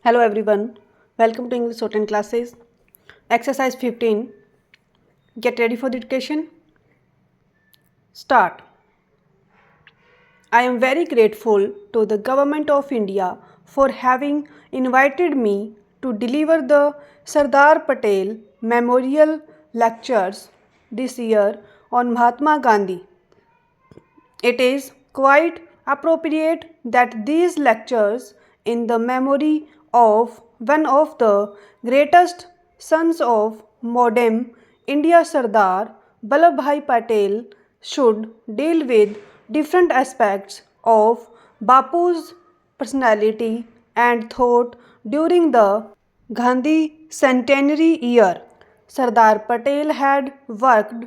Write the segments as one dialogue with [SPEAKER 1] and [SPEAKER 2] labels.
[SPEAKER 1] Hello everyone, welcome to English Shorthand classes. Exercise 15. Get ready for the education. Start. I am very grateful to the Government of India for having invited me to deliver the Sardar Patel Memorial Lectures this year on Mahatma Gandhi. It is quite appropriate that these lectures, in the memory of one of the greatest sons of modern India, Sardar Vallabhbhai Patel, should deal with different aspects of Bapu's personality and thought during the Gandhi centenary year. Sardar Patel had worked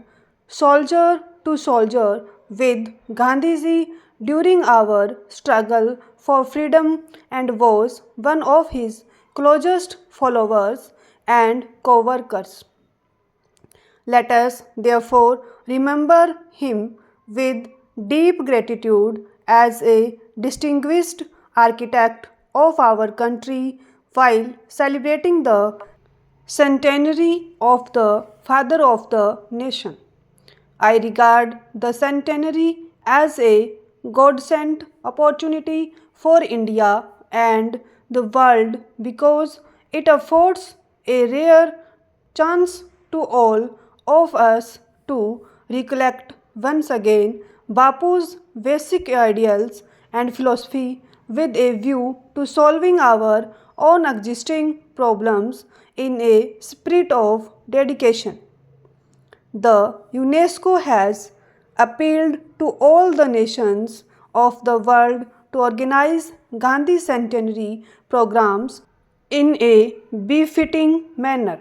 [SPEAKER 1] soldier to soldier with Gandhiji during our struggle for freedom and was one of his closest followers and co-workers. Let us therefore remember him with deep gratitude as a distinguished architect of our country while celebrating the centenary of the father of the nation. I regard the centenary as a God-sent opportunity for India and the world because it affords a rare chance to all of us to recollect once again Bapu's basic ideals and philosophy with a view to solving our own existing problems in a spirit of dedication. The UNESCO has appealed to all the nations of the world to organize Gandhi centenary programs in a befitting manner.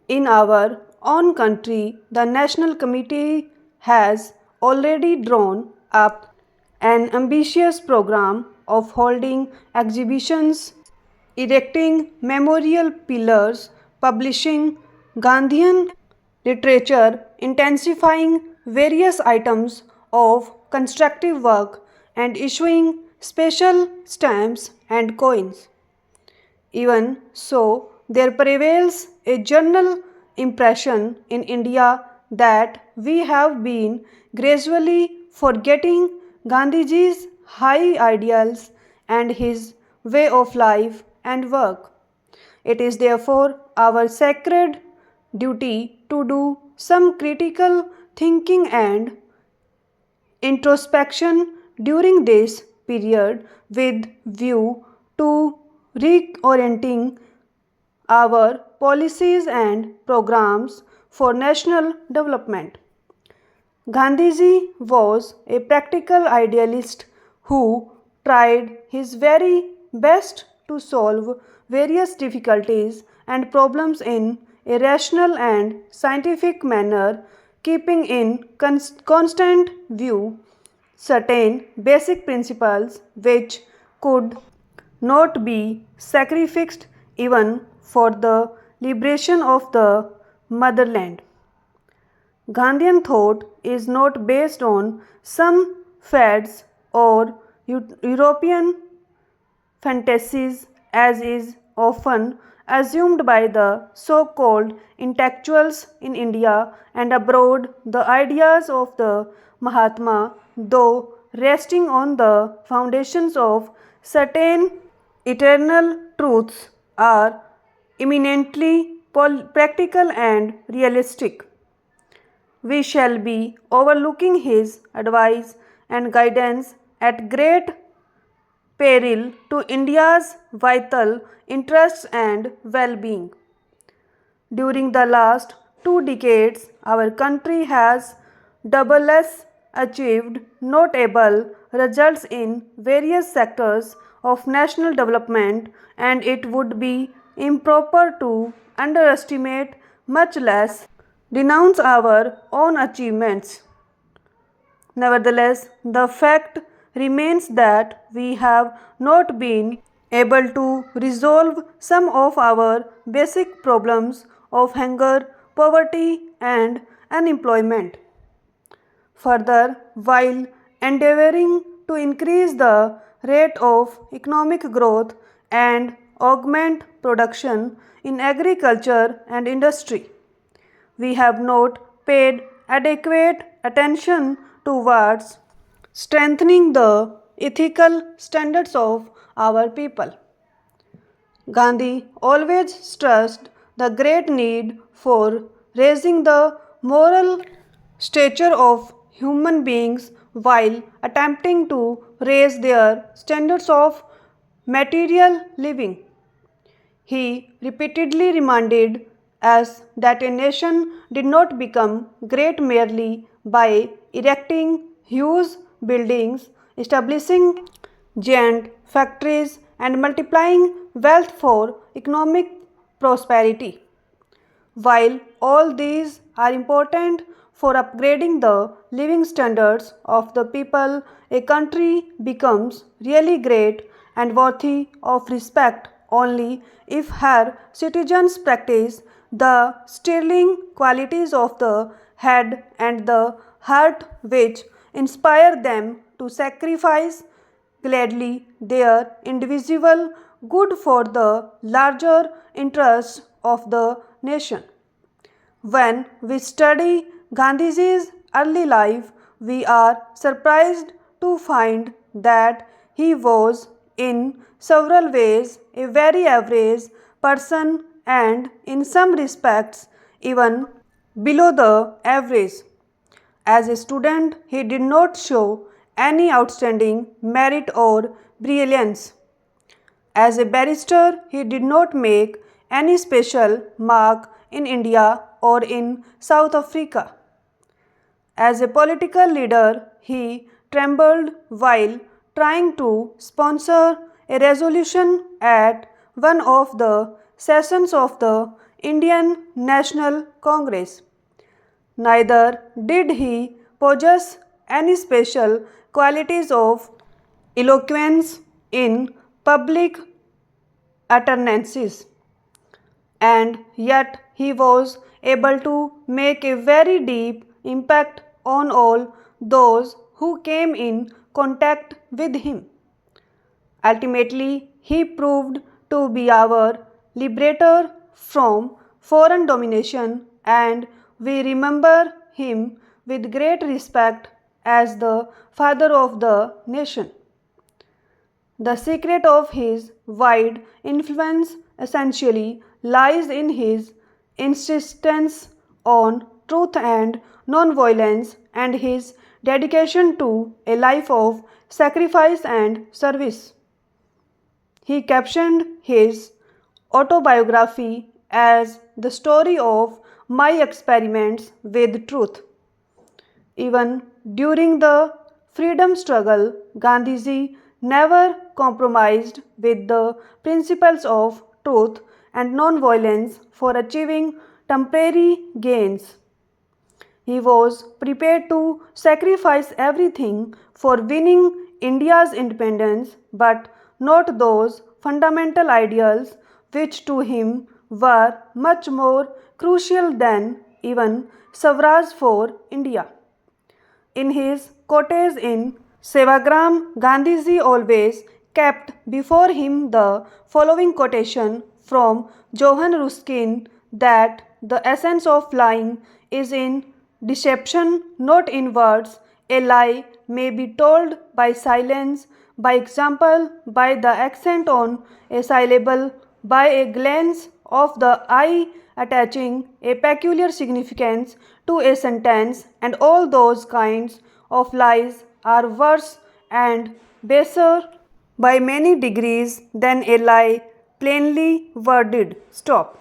[SPEAKER 1] In our own country, the National Committee has already drawn up an ambitious program of holding exhibitions, erecting memorial pillars, publishing Gandhian literature, intensifying various items of constructive work, and issuing special stamps and coins. Even so, there prevails a general impression in India that we have been gradually forgetting Gandhiji's high ideals and his way of life and work. It is therefore our sacred duty to do some critical thinking and introspection during this period with view to reorienting our policies and programs for national development. Gandhiji was a practical idealist who tried his very best to solve various difficulties and problems in a rational and scientific manner, keeping in constant view certain basic principles which could not be sacrificed even for the liberation of the motherland. Gandhian thought is not based on some fads or European fantasies as is often assumed by the so called intellectuals in India and abroad. The ideas of the Mahatma, though resting on the foundations of certain eternal truths, are eminently practical and realistic. We shall be overlooking his advice and guidance at great peril to India's vital interests and well being. During the last 2 decades, our country has doubtless achieved notable results in various sectors of national development, and it would be improper to underestimate, much less denounce our own achievements. Nevertheless, the fact remains that we have not been able to resolve some of our basic problems of hunger, poverty, and unemployment. Further, while endeavoring to increase the rate of economic growth and augment production in agriculture and industry. We have not paid adequate attention towards strengthening the ethical standards of our people. Gandhi always stressed the great need for raising the moral stature of human beings while attempting to raise their standards of material living. He repeatedly reminded us that a nation did not become great merely by erecting huge buildings, establishing giant factories, and multiplying wealth for economic prosperity. While all these are important for upgrading the living standards of the people, a country becomes really great and worthy of respect only if her citizens practice the sterling qualities of the head and the heart which inspire them to sacrifice gladly their individual good for the larger interests of the nation. When we study Gandhiji's early life, we are surprised to find that he was in several ways a very average person and in some respects even below the average. As a student, he did not show any outstanding merit or brilliance. As a barrister, he did not make any special mark in India or in South Africa. As a political leader, he trembled while trying to sponsor a resolution at one of the sessions of the Indian National Congress. Neither did he possess any special qualities of eloquence in public utterances, and yet he was able to make a very deep impact on all those who came in contact with him. Ultimately, he proved to be our liberator from foreign domination, and we remember him with great respect as the father of the nation. The secret of his wide influence essentially lies in his insistence on truth and nonviolence and his dedication to a life of sacrifice and service. He captioned his autobiography as the story of my experiments with truth. Even during the freedom struggle, Gandhiji never compromised with the principles of truth and non-violence for achieving temporary gains. He was prepared to sacrifice everything for winning India's independence, but not those fundamental ideals which to him were much more crucial than even Swaraj for India. In his cottage in Sevagram, Gandhiji always kept before him the following quotation from Johann Ruskin that the essence of lying is in deception, not in words. A lie may be told by silence, by example, by the accent on a syllable, by a glance of the eye attaching a peculiar significance to a sentence, and all those kinds of lies are worse and baser by many degrees than a lie plainly worded. Stop.